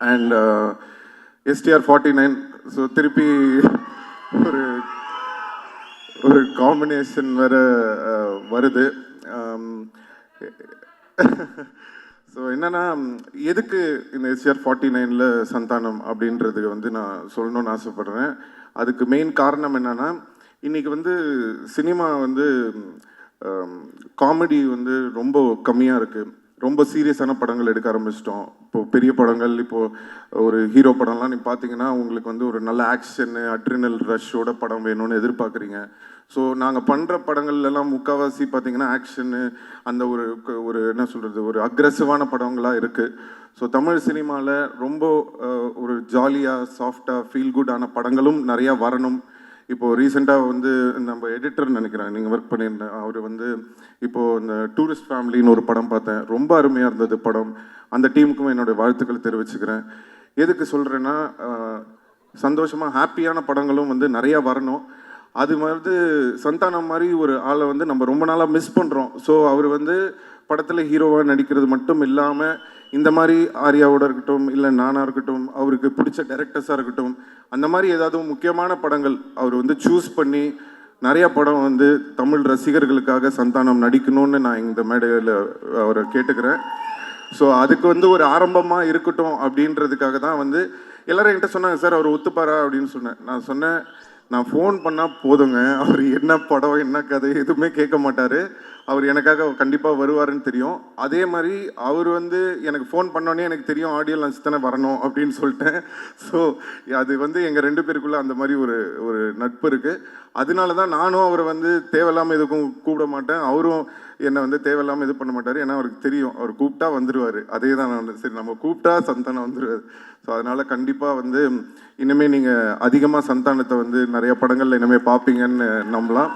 And STR 49. So திருப்பி ஒரு ஒரு காம்பினேஷன் வேற வருது. ஸோ என்னன்னா, எதுக்கு இந்த STR 49ல் சந்தானம் அப்படின்றது வந்து நான் சொல்லணும்னு ஆசைப்படுறேன். அதுக்கு மெயின் காரணம் என்னன்னா, இன்னைக்கு வந்து சினிமா வந்து காமெடி வந்து ரொம்ப கம்மியாக இருக்குது. ரொம்ப சீரியஸான படங்கள் எடுக்க ஆரம்பிச்சிட்டோம். இப்போது பெரிய படங்கள், இப்போது ஒரு ஹீரோ படம்லாம் நீ பார்த்தீங்கன்னா உங்களுக்கு வந்து ஒரு நல்ல ஆக்ஷனு, அட்ரினல் ரஷ்ஷோட படம் வேணும்னு எதிர்பார்க்குறீங்க. ஸோ நாங்கள் பண்ணுற படங்கள்லாம் முக்கால்வாசி பார்த்தீங்கன்னா ஆக்ஷனு, அந்த ஒரு ஒரு என்ன சொல்கிறது, ஒரு அக்ரெசிவான படங்களாக இருக்குது. ஸோ தமிழ் சினிமாவில் ரொம்ப ஒரு ஜாலியாக, சாஃப்டாக, ஃபீல் குட்டான படங்களும் நிறையா வரணும். இப்போது ரீசெண்டாக வந்து நம்ம எடிட்டர் நினைக்கிறேன், நீங்கள் ஒர்க் பண்ணியிருந்தேன், அவர் வந்து இப்போது இந்த டூரிஸ்ட் ஃபேமிலின்னு ஒரு படம் பார்த்தேன். ரொம்ப அருமையாக இருந்தது படம். அந்த டீமுக்கும் என்னுடைய வாழ்த்துக்களை தெரிவிச்சுக்கிறேன். எதுக்கு சொல்கிறேன்னா, சந்தோஷமாக ஹாப்பியான படங்களும் வந்து நிறையா வரணும். அது வந்து சந்தானம் மாதிரி ஒரு ஆளை வந்து நம்ம ரொம்ப நாளாக மிஸ் பண்ணுறோம். ஸோ அவர் வந்து படத்தில் ஹீரோவாக நடிக்கிறது மட்டும் இல்லாமல் இந்த மாதிரி ஆர்யாவோட இருக்கட்டும், இல்லை நானாக இருக்கட்டும், அவருக்கு பிடிச்ச டைரக்டர்ஸாக இருக்கட்டும், அந்த மாதிரி ஏதாவது முக்கியமான படங்கள் அவர் வந்து சூஸ் பண்ணி நிறையா படம் வந்து தமிழ் ரசிகர்களுக்காக சந்தானம் நடிக்கணும்னு நான் இந்த மேடையில் அவரை கேட்டுக்கிறேன். ஸோ அதுக்கு வந்து ஒரு ஆரம்பமாக இருக்கட்டும் அப்படின்றதுக்காக தான் வந்து எல்லோரும் என்கிட்ட சொன்னாங்க, சார் அவர் ஒத்துப்பாரா அப்படின்னு சொன்னேன். நான் சொன்னேன், நான் ஃபோன் பண்ணால் போதுங்க, அவர் என்ன படம் என்ன கதை எதுவுமே கேட்க மாட்டார், அவர் எனக்காக கண்டிப்பாக வருவாருன்னு தெரியும். அதே மாதிரி அவர் வந்து எனக்கு ஃபோன் பண்ணோன்னே எனக்கு தெரியும் ஆடியோ லான்ச் தானே வரணும் அப்படின்னு சொல்லிட்டேன். ஸோ அது வந்து எங்கள் 2 பேருக்குள்ளே அந்த மாதிரி ஒரு ஒரு நட்பு இருக்குது. அதனால தான் நானும் அவரை வந்து தேவையில்லாமல் எதுக்கும் கூப்பிட மாட்டேன், அவரும் என்னை வந்து தேவையில்லாமல் இது பண்ண மாட்டார். ஏன்னா அவருக்கு தெரியும் அவர் கூப்பிட்டா வந்துடுவார். அதே தான் நான் சரி நம்ம கூப்பிட்டா சந்தானம் வந்துடுவார். ஸோ அதனால் கண்டிப்பாக வந்து இனிமேல் நீங்கள் அதிகமாக சந்தானத்தை வந்து நிறைய படங்களில் இனிமேல் பார்ப்பீங்கன்னு நம்பலாம்.